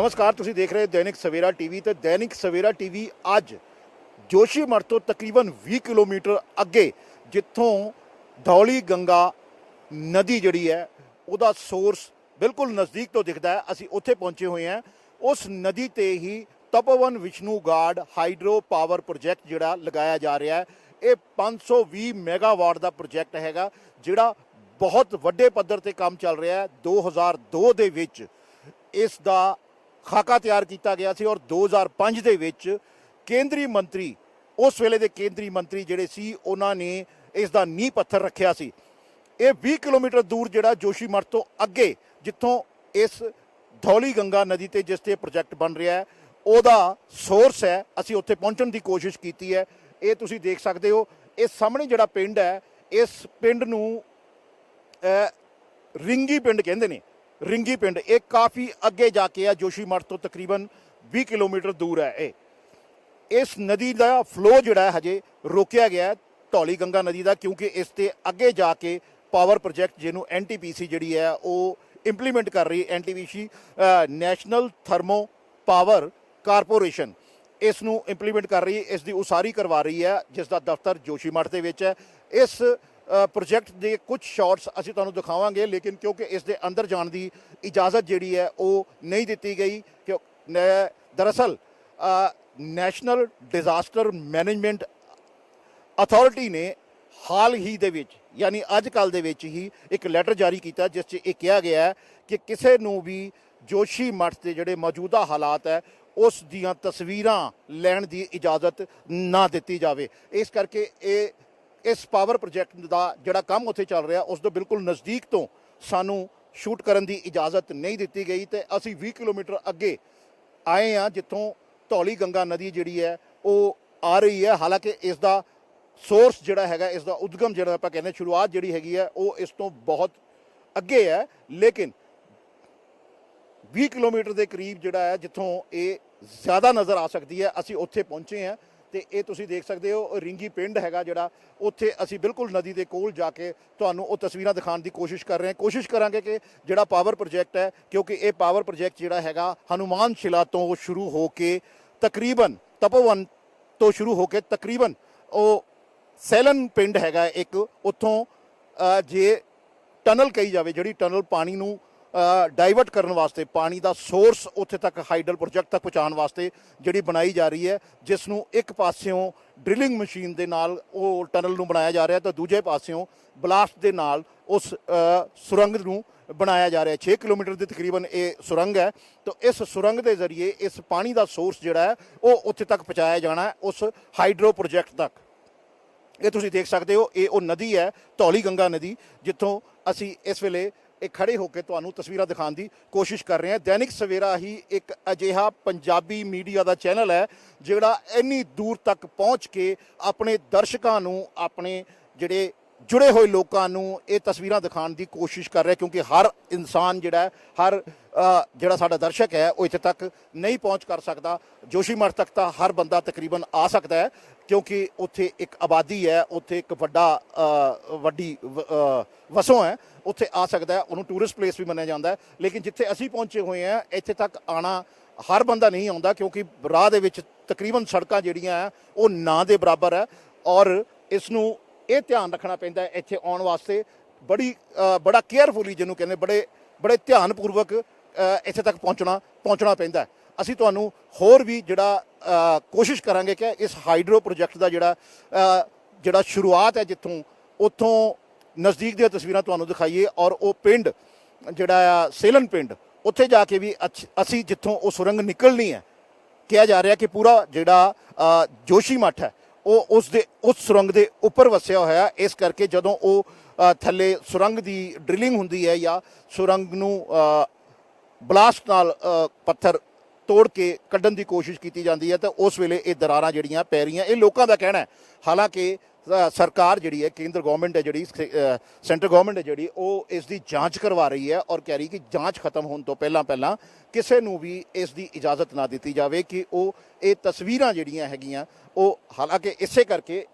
नमस्कार, तुसीं देख रहे दैनिक सवेरा टीवी। तो दैनिक सवेरा टीवी अज जोशीमठ तो तकरीबन 20 किलोमीटर अगे जिथों धौली गंगा नदी जिहड़ी है उहदा सोर्स बिल्कुल नज़दीक तो दिखता है, असीं उत्थे पहुंचे हुए हैं। उस नदी ते ही Tapovan Vishnugad hydro power project जिहड़ा लगाया जा रहा है। ये 520 मैगावाट का प्रोजैक्ट हैगा जिहड़ा बहुत वड्डे पद्धर ते काम चल रहा है। 2002 दे विच इस दा खाका तैयार किया गया सी और 2005 दे विच केंद्रीय मंत्री उस वेले दे केंद्रीय मंत्री जिहड़े सी उन्हां ने इस दा नींह पत्थर रखिया सी। ये 20 किलोमीटर दूर जिहड़ा जोशीमठ तो अगे जिथों इस धौली गंगा नदी ते जिस ते प्रोजैक्ट बन रहा है उहदा सोर्स है, असीं उत्थे पहुंचण दी कोशिश कीती है। ये तुसीं देख सकदे हो, इस सामने जिहड़ा पिंड है इस पिंड नूं रिंगी पिंड कहंदे ने। रिंगी पिंड ये काफ़ी अगे जाके है, जोशीमठ तो तकरीबन 20 किलोमीटर दूर है। इस नदी का फ्लो जिहड़ा हजे रोकिया गया है धौली गंगा नदी का, क्योंकि इस ते अगे जाके पावर प्रोजैक्ट जिन्हों NTPC जिहड़ी है वो इंप्लीमेंट कर रही है। NTPC national thermo power corporation इसनूं इंप्लीमेंट कर रही है, इसकी उसारी करवा रही है, जिसका दफ्तर जोशीमठ के विच है। इस प्रोजैक्ट के कुछ शॉट्स असीं तुहानूं दिखावांगे, लेकिन क्योंकि इस दे अंदर जाण की इजाज़त जिहड़ी है वो नहीं दी गई। क्यों दरअसल नैशनल डिजास्टर मैनेजमेंट अथॉरिटी ने हाल ही दे विच यानी अजकल दे विच ही एक लैटर जारी किया जिस च यह कहा गया है कि किसी नूं भी जोशीमठ के जिहड़े मौजूदा हालात है उस दियां तस्वीरां लैण की इजाज़त ना दी जाए। इस करके इस पावर प्रोजैक्ट का जिहड़ा काम उत्थे चल रहा उस दे बिल्कुल नज़दीक तो सानू शूट करने की इजाज़त नहीं दी गई। तो असी 20 किलोमीटर अगे आए हैं जिथों धौली गंगा नदी जिहड़ी है वो आ रही है। हालांकि इसका सोर्स जिहड़ा हैगा, इसका उद्गम जिहड़ा आपां कहने शुरुआत जिहड़ी हैगी है वो इस तो बहुत अगे है, लेकिन 20 किलोमीटर के करीब जिहड़ा है जिथों ये ज़्यादा नज़र आ सकती है असी उत्थे पहुँचे हैं। तो ये तुसीं देख सकते हो रिंगी पिंड हैगा जिहड़ा, उत्थे असी बिल्कुल नदी के कोल जाके तुहानूं वो तस्वीरां दिखाने की कोशिश कर रहे हैं। कोशिश करांगे कि जिहड़ा पावर प्रोजैक्ट है, क्योंकि ये पावर प्रोजैक्ट जिहड़ा हैगा हनुमान शिला तो शुरू हो के तकरीबन तपोवन तो शुरू हो के तकरीबन वो सैलन पिंड हैगा एक, उत्थों जे टनल कही जाए जिहड़ी टनल पानी नूं डाइवर्ट करने वास्ते पानी का सोर्स उत्थे तक हाइडल प्रोजैक्ट तक पहुँचाने वास्ते जिहड़ी बनाई जा रही है, जिसनों एक पास्यों ड्रिलिंग मशीन के नाल वो टनल नूं बनाया जा रहा है तो दूजे पास्यों ब्लास्ट के नाल उस सुरंग नूं बनाया जा रहा है। 6 किलोमीटर की तकरीबन ये सुरंग है। तो इस सुरंग के जरिए इस पानी का सोर्स जिहड़ा है वो उत्थे तक पहुँचाया जाना है उस हाइड्रो प्रोजैक्ट तक। ये तुसीं देख सकते हो ये वो नदी है धौली गंगा नदी जिथों असी इस वेले खड़े होकर तुहानूं तस्वीरां दिखाने की कोशिश कर रहे हैं। दैनिक सवेरा ही एक अजिहा पंजाबी मीडिया का चैनल है जिहड़ा इन्नी दूर तक पहुँच के अपने दर्शकों नूं अपने जिहड़े जुड़े हुए लोगों नूं ये तस्वीरां दिखाने की कोशिश कर रहा है, क्योंकि हर इंसान जिहड़ा है हर जिहड़ा साडा दर्शक है वो इत्थे तक नहीं पहुँच कर सकता। जोशीमठ तक तो हर बंदा तकरीबन आ सकता है, क्योंकि उत्थे एक आबादी है, उत्थे एक वड्डी वसों है, उत्थे आ सकता है, उन्होंने टूरिस्ट प्लेस भी मन्निया जाता है। लेकिन जिथे असी पहुँचे हुए हैं इत्थे तक आना हर बंदा नहीं आता, क्योंकि राह दे विच तकरीबन सड़कां जिहड़ियां है वो ना दे बराबर है और इसनूं ये ध्यान रखना पैंदा है इत्थे आउण वास्ते बड़ा केयरफुली जिन्होंने कहने बड़े ध्यानपूर्वक इत्थे तक पहुँचना पैंदा है। असीं तुहानूं होर भी जिहड़ा कोशिश करांगे कि इस हाइड्रो प्रोजैक्ट का जिहड़ा शुरुआत है जिथों उत्थों नज़दीक दी तस्वीरां तुहानूं दिखाइए और वो पिंड जिहड़ा सेलन पिंड उत्थे जाके भी असी जिथों वो सुरंग निकलनी है। कहा जा रहा है कि पूरा जिहड़ा जोशीमठ है वो उस सुरंग के उपर वसिया होया। इस करके जदों वो थल्ले सुरंग की ड्रिलिंग हुंदी है या सुरंग नूं ब्लास्ट नाल पत्थर तोड़ के कड्ढण की कोशिश की जाती है तो उस वेले ये दरारां जिहड़ियां पै रहीआं, ये लोगों का कहना है। हालांकि ਸਰਕਾਰ ਜਿਹੜੀ ਹੈ, ਕੇਂਦਰ ਗਵਰਨਮੈਂਟ ਹੈ ਜਿਹੜੀ, ਸੈਂਟਰ ਗਵਰਨਮੈਂਟ ਹੈ ਜਿਹੜੀ, ਉਹ ਇਸ ਦੀ ਜਾਂਚ ਕਰਵਾ ਰਹੀ ਹੈ ਔਰ ਕਹਿ ਰਹੀ ਕਿ ਜਾਂਚ ਖਤਮ ਹੋਣ ਤੋਂ ਪਹਿਲਾਂ ਕਿਸੇ ਨੂੰ ਵੀ ਇਸ ਦੀ ਇਜਾਜ਼ਤ ਨਾ ਦਿੱਤੀ ਜਾਵੇ ਕਿ ਉਹ ਇਹ ਤਸਵੀਰਾਂ ਜਿਹੜੀਆਂ ਹੈਗੀਆਂ ਉਹ, ਹਾਲਾਂਕਿ ਇਸੇ ਕਰਕੇ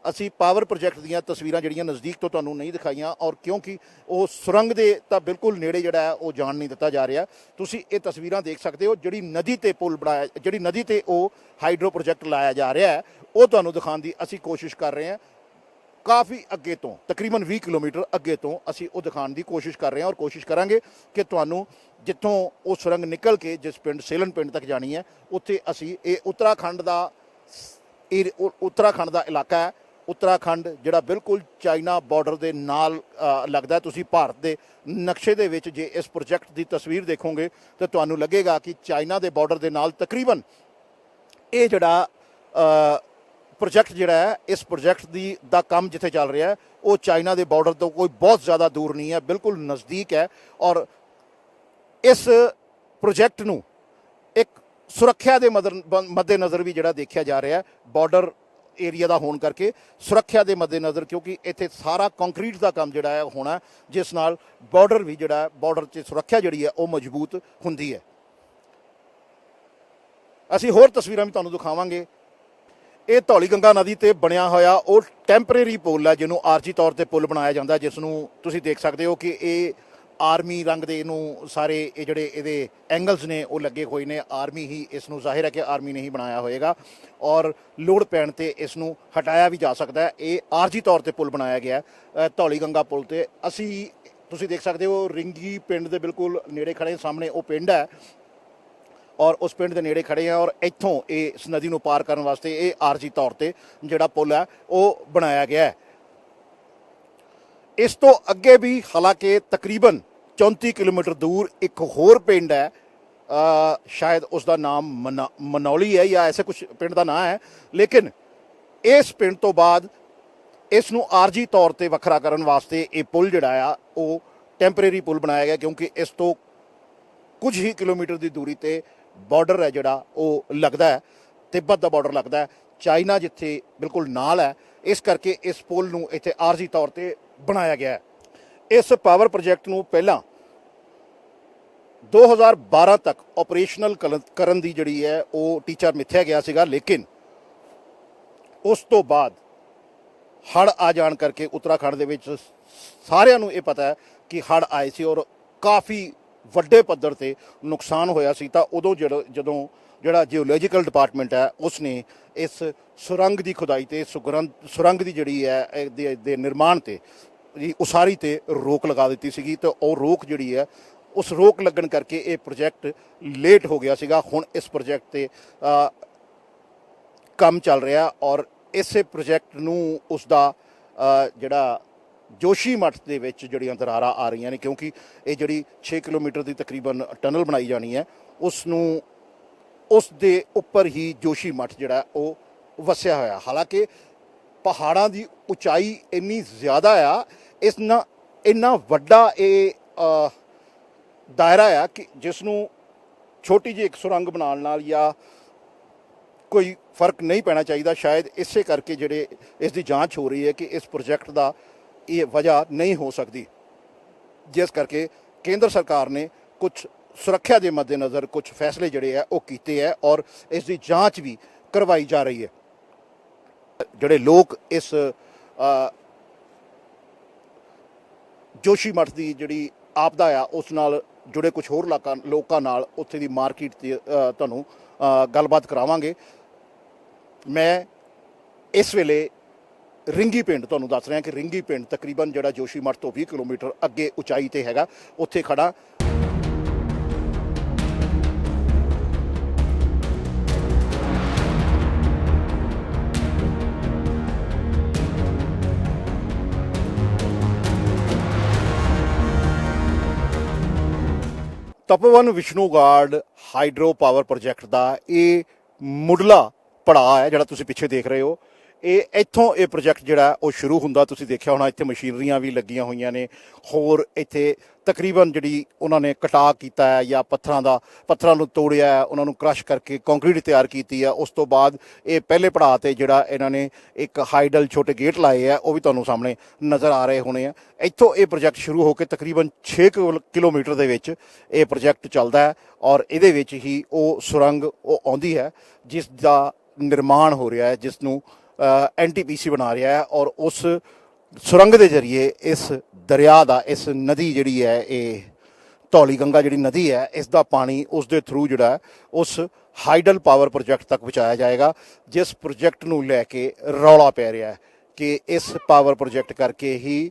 ਅਸੀਂ ਪਾਵਰ ਪ੍ਰੋਜੈਕਟ ਦੀਆਂ ਤਸਵੀਰਾਂ ਜਿਹੜੀਆਂ ਨਜ਼ਦੀਕ ਤੋਂ ਤੁਹਾਨੂੰ ਨਹੀਂ ਦਿਖਾਈਆਂ, ਔਰ ਕਿਉਂਕਿ ਉਹ ਸੁਰੰਗ ਦੇ ਤਾਂ ਬਿਲਕੁਲ ਨੇੜੇ ਜਿਹੜਾ ਹੈ ਉਹ ਜਾਣ ਨਹੀਂ ਦਿੱਤਾ ਜਾ ਰਿਹਾ। ਤੁਸੀਂ ਇਹ ਤਸਵੀਰਾਂ ਦੇਖ ਸਕਦੇ ਹੋ, ਜਿਹੜੀ ਨਦੀ ਤੇ ਪੁਲ ਬਣਾਇਆ, ਜਿਹੜੀ ਨਦੀ ਤੇ ਉਹ ਹਾਈਡਰੋ ਪ੍ਰੋਜੈਕਟ ਲਾਇਆ ਜਾ ਰਿਹਾ ਹੈ, ਉਹ ਤੁਹਾਨੂੰ ਦਿਖਾਉਣ ਦੀ ਅਸੀਂ ਕੋਸ਼ਿਸ਼ ਕਰ ਰਹੇ ਹਾਂ। ਕਾਫੀ ਅੱਗੇ ਤੋਂ, ਤਕਰੀਬਨ 20 ਕਿਲੋਮੀਟਰ ਅੱਗੇ ਤੋਂ ਅਸੀਂ ਉਹ ਦਿਖਾਉਣ ਦੀ ਕੋਸ਼ਿਸ਼ ਕਰ ਰਹੇ ਹਾਂ, ਔਰ ਕੋਸ਼ਿਸ਼ ਕਰਾਂਗੇ ਕਿ ਤੁਹਾਨੂੰ ਜਿੱਥੋਂ ਉਹ ਸੁਰੰਗ ਨਿਕਲ ਕੇ ਜਿਸ ਪਿੰਡ ਸੇਲਨ ਪਿੰਡ ਤੱਕ ਜਾਣੀ ਹੈ, ਉੱਥੇ ਅਸੀਂ ਇਹ ਉੱਤਰਾਖੰਡ ਦਾ ਇਲਾਕਾ ਹੈ। ਉੱਤਰਾਖੰਡ ਜਿਹੜਾ ਬਿਲਕੁਲ ਚਾਈਨਾ ਬਾਰਡਰ ਦੇ ਨਾਲ ਲੱਗਦਾ। ਤੁਸੀਂ ਭਾਰਤ ਦੇ ਨਕਸ਼ੇ ਦੇ ਵਿੱਚ ਜੇ ਇਸ ਪ੍ਰੋਜੈਕਟ ਦੀ ਤਸਵੀਰ ਦੇਖੋਗੇ ਤਾਂ ਤੁਹਾਨੂੰ ਲੱਗੇਗਾ ਕਿ ਚਾਈਨਾ ਦੇ ਬਾਰਡਰ ਦੇ ਨਾਲ ਤਕਰੀਬਨ ਇਹ ਜਿਹੜਾ ਪ੍ਰੋਜੈਕਟ ਜਿਹੜਾ ਹੈ, ਇਸ ਪ੍ਰੋਜੈਕਟ ਦਾ ਕੰਮ ਜਿੱਥੇ ਚੱਲ ਰਿਹਾ ਹੈ ਉਹ ਚਾਈਨਾ ਦੇ ਬਾਰਡਰ ਤੋਂ ਕੋਈ ਬਹੁਤ ਜ਼ਿਆਦਾ ਦੂਰ ਨਹੀਂ ਹੈ, ਬਿਲਕੁਲ ਨਜ਼ਦੀਕ ਹੈ। ਔਰ ਇਸ ਪ੍ਰੋਜੈਕਟ ਨੂੰ ਇੱਕ ਸੁਰੱਖਿਆ ਦੇ ਮੱਦੇਨਜ਼ਰ ਵੀ ਜਿਹੜਾ ਦੇਖਿਆ ਜਾ ਰਿਹਾ ਹੈ, ਬਾਰਡਰ ਏਰੀਆ ਦਾ ਹੋਣ ਕਰਕੇ ਸੁਰੱਖਿਆ ਦੇ ਮੱਦੇਨਜ਼ਰ, ਕਿਉਂਕਿ ਇੱਥੇ ਸਾਰਾ ਕੰਕਰੀਟ ਦਾ ਕੰਮ ਜਿਹੜਾ ਹੈ ਹੋਣਾ, ਜਿਸ ਨਾਲ ਬਾਰਡਰ ਵੀ ਜਿਹੜਾ, ਬਾਰਡਰ 'ਚ ਸੁਰੱਖਿਆ ਜਿਹੜੀ ਹੈ ਉਹ ਮਜ਼ਬੂਤ ਹੁੰਦੀ ਹੈ। ਅਸੀਂ ਹੋਰ ਤਸਵੀਰਾਂ ਵੀ ਤੁਹਾਨੂੰ ਦਿਖਾਵਾਂਗੇ। ਇਹ ਧੌਲੀ ਗੰਗਾ ਨਦੀ ਤੇ ਬਣਿਆ ਹੋਇਆ ਉਹ ਟੈਂਪਰੇਰੀ ਪੁਲ ਹੈ, ਜਿਹਨੂੰ ਆਰਜੀ ਤੌਰ ਤੇ ਪੁਲ ਬਣਾਇਆ ਜਾਂਦਾ, ਜਿਸ ਨੂੰ ਤੁਸੀਂ ਦੇਖ ਸਕਦੇ ਹੋ ਕਿ ਇਹ ਆਰਮੀ ਰੰਗ ਦੇ ਇਹਨੂੰ ਸਾਰੇ ਇਹ ਜਿਹੜੇ ਇਹਦੇ ਐਂਗਲਸ ਨੇ ਉਹ ਲੱਗੇ ਹੋਏ ਨੇ। ਆਰਮੀ ਹੀ ਇਸ ਨੂੰ, ਜ਼ਾਹਿਰ ਹੈ ਕਿ ਆਰਮੀ ਨੇ ਹੀ ਬਣਾਇਆ ਹੋਏਗਾ, ਔਰ ਲੋੜ ਪੈਣ ਤੇ ਇਸ ਨੂੰ ਹਟਾਇਆ ਵੀ ਜਾ ਸਕਦਾ ਹੈ। ਇਹ ਆਰਜੀ ਤੌਰ ਤੇ ਪੁਲ ਬਣਾਇਆ ਗਿਆ ਧੌਲੀ ਗੰਗਾ ਪੁਲ ਤੇ। ਤੁਸੀਂ ਦੇਖ ਸਕਦੇ ਹੋ ਰਿੰਗੀ ਪਿੰਡ ਦੇ ਬਿਲਕੁਲ ਨੇੜੇ ਖੜੇ, ਸਾਹਮਣੇ ਉਹ ਪਿੰਡ ਹੈ ਔਰ ਉਸ ਪਿੰਡ ਦੇ ਨੇੜੇ ਖੜੇ ਆ, ਔਰ ਇੱਥੋਂ ਇਸ ਨਦੀ ਨੂੰ ਪਾਰ ਕਰਨ ਵਾਸਤੇ ਇਹ ਆਰਜੀ ਤੌਰ ਤੇ ਜਿਹੜਾ ਪੁਲ ਹੈ ਉਹ ਬਣਾਇਆ ਗਿਆ ਹੈ। ਇਸ ਤੋਂ ਅੱਗੇ ਵੀ ਹਾਲਾਂਕਿ ਤਕਰੀਬਨ 34 ਕਿਲੋਮੀਟਰ ਦੂਰ ਇੱਕ ਹੋਰ ਪਿੰਡ ਹੈ, ਸ਼ਾਇਦ ਉਸ ਦਾ ਨਾਮ ਮਨੌਲੀ ਹੈ ਜਾਂ ਐਸੇ ਕੁਝ ਪਿੰਡ ਦਾ ਨਾਂ ਹੈ, ਲੇਕਿਨ ਇਸ ਪਿੰਡ ਤੋਂ ਬਾਅਦ ਇਸ ਨੂੰ ਆਰਜੀ ਤੌਰ ਤੇ ਵੱਖਰਾ ਕਰਨ ਵਾਸਤੇ ਇਹ ਪੁਲ ਜਿਹੜਾ ਆ ਉਹ ਟੈਂਪਰੇਰੀ ਪੁਲ ਬਣਾਇਆ ਗਿਆ, ਕਿਉਂਕਿ ਇਸ ਤੋਂ ਕੁਝ ਹੀ ਕਿਲੋਮੀਟਰ ਦੀ ਦੂਰੀ ਤੇ ਬਾਰਡਰ ਹੈ ਜਿਹੜਾ ਉਹ ਲੱਗਦਾ ਹੈ, ਤਿੱਬਤ ਦਾ ਬਾਰਡਰ ਲੱਗਦਾ ਹੈ, ਚਾਈਨਾ ਜਿੱਥੇ ਬਿਲਕੁਲ ਨਾਲ ਹੈ। ਇਸ ਕਰਕੇ ਇਸ ਪੁਲ ਨੂੰ ਇੱਥੇ ਆਰਜੀ ਤੌਰ ਤੇ ਬਣਾਇਆ ਗਿਆ ਹੈ। ਇਸ ਪਾਵਰ ਪ੍ਰੋਜੈਕਟ ਨੂੰ ਪਹਿਲਾਂ 2012 ਤੱਕ ਆਪਰੇਸ਼ਨਲ ਕਰਨ ਦੀ ਜਿਹੜੀ ਹੈ ਉਹ ਟੀਚਾ ਮਿੱਥਿਆ ਗਿਆ ਸੀਗਾ, ਲੇਕਿਨ ਉਸ ਤੋਂ ਬਾਅਦ ਹੜ੍ਹ ਆ ਜਾਣ ਕਰਕੇ ਉੱਤਰਾਖੰਡ ਦੇ ਵਿੱਚ ਸਾਰਿਆਂ ਨੂੰ ਇਹ ਪਤਾ ਹੈ ਕਿ ਹੜ੍ਹ ਆਏ ਸੀ ਔਰ ਕਾਫੀ ਵੱਡੇ ਪੱਧਰ ਤੇ ਨੁਕਸਾਨ ਹੋਇਆ ਸੀ। ਤਾਂ ਉਦੋਂ ਜਦੋਂ ਜਿਹੜਾ ਜਿਓਲੋਜੀਕਲ ਡਿਪਾਰਟਮੈਂਟ ਹੈ ਉਸ ਨੇ ਇਸ ਸੁਰੰਗ ਦੀ ਖੁਦਾਈ ਤੇ ਸੁਰੰਗ ਦੀ ਜਿਹੜੀ ਹੈ ਦੇ ਨਿਰਮਾਣ ਤੇ ਉਸਾਰੀ ਤੇ ਰੋਕ ਲਗਾ ਦਿੱਤੀ ਸੀਗੀ। ਤੇ ਉਹ ਰੋਕ ਜਿਹੜੀ ਹੈ, ਉਸ ਰੋਕ ਲੱਗਣ ਕਰਕੇ ਇਹ ਪ੍ਰੋਜੈਕਟ ਲੇਟ ਹੋ ਗਿਆ ਸੀਗਾ। ਹੁਣ ਇਸ ਪ੍ਰੋਜੈਕਟ ਤੇ ਕੰਮ ਚੱਲ ਰਿਹਾ ਔਰ ਇਸੇ ਪ੍ਰੋਜੈਕਟ ਨੂੰ ਉਸ ਦਾ ਜਿਹੜਾ ਜੋਸ਼ੀ ਮੱਠ ਦੇ ਵਿੱਚ ਜਿਹੜੀਆਂ ਦਰਾਰਾਂ ਆ ਰਹੀਆਂ ਨੇ, ਕਿਉਂਕਿ ਇਹ ਜਿਹੜੀ 6 ਕਿਲੋਮੀਟਰ ਦੀ ਤਕਰੀਬਨ ਟਨਲ ਬਣਾਈ ਜਾਣੀ ਹੈ, ਉਸ ਦੇ ਉੱਪਰ ਹੀ ਜੋਸ਼ੀ ਮੱਠ ਜਿਹੜਾ ਉਹ ਵਸਿਆ ਹੋਇਆ। ਹਾਲਾਂਕਿ ਪਹਾੜਾਂ ਦੀ ਉਚਾਈ ਇੰਨੀ ਜ਼ਿਆਦਾ ਆ, ਇੰਨਾ ਵੱਡਾ ਇਹ ਦਾਇਰਾ ਆ ਕਿ ਜਿਸ ਨੂੰ ਛੋਟੀ ਜਿਹੀ ਇੱਕ ਸੁਰੰਗ ਬਣਾਉਣ ਨਾਲ ਜਾਂ ਕੋਈ ਫਰਕ ਨਹੀਂ ਪੈਣਾ ਚਾਹੀਦਾ। ਸ਼ਾਇਦ ਇਸੇ ਕਰਕੇ ਜਿਹੜੇ ਇਸ ਦੀ ਜਾਂਚ ਹੋ ਰਹੀ ਹੈ ਕਿ ਇਸ ਪ੍ਰੋਜੈਕਟ ਦਾ ਇਹ ਵਜ੍ਹਾ ਨਹੀਂ ਹੋ ਸਕਦੀ, ਜਿਸ ਕਰਕੇ ਕੇਂਦਰ ਸਰਕਾਰ ਨੇ ਕੁਝ ਸੁਰੱਖਿਆ ਦੇ ਮੱਦੇਨਜ਼ਰ ਕੁਝ ਫੈਸਲੇ ਜਿਹੜੇ ਆ ਉਹ ਕੀਤੇ ਹੈ ਔਰ ਇਸ ਦੀ ਜਾਂਚ ਵੀ ਕਰਵਾਈ ਜਾ ਰਹੀ ਹੈ। ਜਿਹੜੇ ਲੋਕ ਇਸ ਜੋਸ਼ੀ ਮੱਠ ਦੀ ਜਿਹੜੀ ਆਪਦਾ ਆ ਉਸ ਨਾਲ ਜੁੜੇ ਕੁਝ ਹੋਰ ਲੋਕਾਂ ਨਾਲ ਉੱਥੇ ਦੀ ਮਾਰਕੀਟ ਤੇ ਤੁਹਾਨੂੰ ਗੱਲਬਾਤ ਕਰਾਵਾਂਗੇ। ਮੈਂ ਇਸ ਵੇਲੇ ਰਿੰਗੀ ਪਿੰਡ ਤੁਹਾਨੂੰ ਦੱਸ ਰਿਹਾ ਕਿ ਰਿੰਗੀ ਪਿੰਡ ਤਕਰੀਬਨ ਜਿਹੜਾ ਜੋਸ਼ੀ ਮੱਠ ਤੋਂ 20 ਕਿਲੋਮੀਟਰ ਅੱਗੇ ਉਚਾਈ ਤੇ ਹੈਗਾ, ਉੱਥੇ ਖੜਾ। ਤਪੋਵਨ ਵਿਸ਼ਨੂਗੜ੍ਹ ਹਾਈਡਰੋ ਪਾਵਰ ਪ੍ਰੋਜੈਕਟ ਦਾ ਇਹ ਮੁੱਢਲਾ ਪੜਾਅ ਹੈ ਜਿਹੜਾ ਤੁਸੀਂ ਪਿੱਛੇ ਦੇਖ ਰਹੇ ਹੋ। ਇਹ ਇੱਥੋਂ ਇਹ ਪ੍ਰੋਜੈਕਟ ਜਿਹੜਾ ਉਹ ਸ਼ੁਰੂ ਹੁੰਦਾ। ਤੁਸੀਂ ਦੇਖਿਆ ਹੋਣਾ ਇੱਥੇ ਮਸ਼ੀਨਰੀਆਂ ਵੀ ਲੱਗੀਆਂ ਹੋਈਆਂ ਨੇ। ਹੋਰ ਇੱਥੇ ਤਕਰੀਬਨ ਜਿਹੜੀ ਉਹਨਾਂ ਨੇ ਕਟਾਅ ਕੀਤਾ ਹੈ ਜਾਂ ਪੱਥਰਾਂ ਨੂੰ ਤੋੜਿਆ ਹੈ, ਉਹਨਾਂ ਨੂੰ ਕ੍ਰਸ਼ ਕਰਕੇ ਕੰਕਰੀਟ ਤਿਆਰ ਕੀਤੀ ਹੈ। ਉਸ ਤੋਂ ਬਾਅਦ ਇਹ ਪਹਿਲੇ ਪੜਾਅ ਤੇ ਜਿਹੜਾ ਇਹਨਾਂ ਨੇ ਇੱਕ ਹਾਈਡਲ ਛੋਟੇ ਗੇਟ ਲਾਏ ਆ, ਉਹ ਵੀ ਤੁਹਾਨੂੰ ਸਾਹਮਣੇ ਨਜ਼ਰ ਆ ਰਹੇ ਹੋਣੇ ਆ। ਇੱਥੋਂ ਇਹ ਪ੍ਰੋਜੈਕਟ ਸ਼ੁਰੂ ਹੋ ਕੇ ਤਕਰੀਬਨ 6 ਕਿਲੋਮੀਟਰ ਦੇ ਵਿੱਚ ਇਹ ਪ੍ਰੋਜੈਕਟ ਚੱਲਦਾ ਹੈ ਔਰ ਇਹਦੇ ਵਿੱਚ ਹੀ ਉਹ ਸੁਰੰਗ ਉਹ ਆਉਂਦੀ ਹੈ ਜਿਸ ਦਾ ਨਿਰਮਾਣ ਹੋ ਰਿਹਾ ਹੈ, ਜਿਸ ਨੂੰ NTPC ਬਣਾ ਰਿਹਾ ਹੈ ਔਰ ਉਸ ਸੁਰੰਗ ਦੇ ਜ਼ਰੀਏ ਇਸ ਦਰਿਆ ਦਾ, ਇਸ ਨਦੀ ਜਿਹੜੀ ਹੈ ਇਹ ਧੌਲੀ ਗੰਗਾ ਜਿਹੜੀ ਨਦੀ ਹੈ, ਇਸ ਦਾ ਪਾਣੀ ਉਸ ਦੇ ਥਰੂ ਜਿਹੜਾ ਉਸ ਹਾਈਡਲ ਪਾਵਰ ਪ੍ਰੋਜੈਕਟ ਤੱਕ ਪਹੁੰਚਾਇਆ ਜਾਏਗਾ, ਜਿਸ ਪ੍ਰੋਜੈਕਟ ਨੂੰ ਲੈ ਕੇ ਰੌਲਾ ਪੈ ਰਿਹਾ ਹੈ ਕਿ ਇਸ ਪਾਵਰ ਪ੍ਰੋਜੈਕਟ ਕਰਕੇ ਹੀ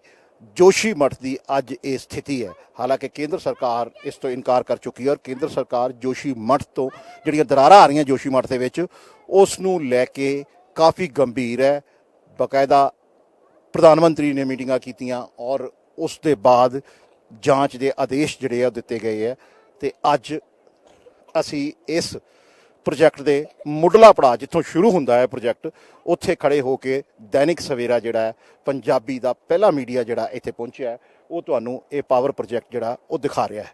ਜੋਸ਼ੀਮਠ ਦੀ ਅੱਜ ਇਹ ਸਥਿਤੀ ਹੈ। ਹਾਲਾਂਕਿ ਕੇਂਦਰ ਸਰਕਾਰ ਇਸ ਤੋਂ ਇਨਕਾਰ ਕਰ ਚੁੱਕੀ ਹੈ ਔਰ ਕੇਂਦਰ ਸਰਕਾਰ ਜੋਸ਼ੀਮਠ ਤੋਂ ਜਿਹੜੀਆਂ ਦਰਾਰਾਂ ਆ ਰਹੀਆਂ ਜੋਸ਼ੀਮਠ ਦੇ ਵਿੱਚ, ਉਸ ਨੂੰ ਲੈ ਕੇ ਕਾਫੀ ਗੰਭੀਰ ਹੈ। ਬਾਕਾਇਦਾ ਪ੍ਰਧਾਨ ਮੰਤਰੀ ਨੇ ਮੀਟਿੰਗਾਂ ਕੀਤੀਆਂ ਔਰ ਉਸ ਦੇ ਬਾਅਦ ਜਾਂਚ ਦੇ ਆਦੇਸ਼ ਜਿਹੜੇ ਆ ਦਿੱਤੇ ਗਏ ਹੈ। ਤੇ ਅੱਜ ਅਸੀਂ ਇਸ ਪ੍ਰੋਜੈਕਟ ਦੇ ਮੁੱਢਲਾ ਪੜਾਅ ਜਿੱਥੋਂ ਸ਼ੁਰੂ ਹੁੰਦਾ ਹੈ ਪ੍ਰੋਜੈਕਟ, ਉੱਥੇ ਖੜੇ ਹੋ ਕੇ ਦੈਨਿਕ ਸਵੇਰਾ ਜਿਹੜਾ ਹੈ ਪੰਜਾਬੀ ਦਾ ਪਹਿਲਾ ਮੀਡੀਆ ਜਿਹੜਾ ਇੱਥੇ ਪਹੁੰਚਿਆ ਹੈ, ਉਹ ਤੁਹਾਨੂੰ ਇਹ ਪਾਵਰ ਪ੍ਰੋਜੈਕਟ ਜਿਹੜਾ ਉਹ ਦਿਖਾ ਰਿਹਾ ਹੈ।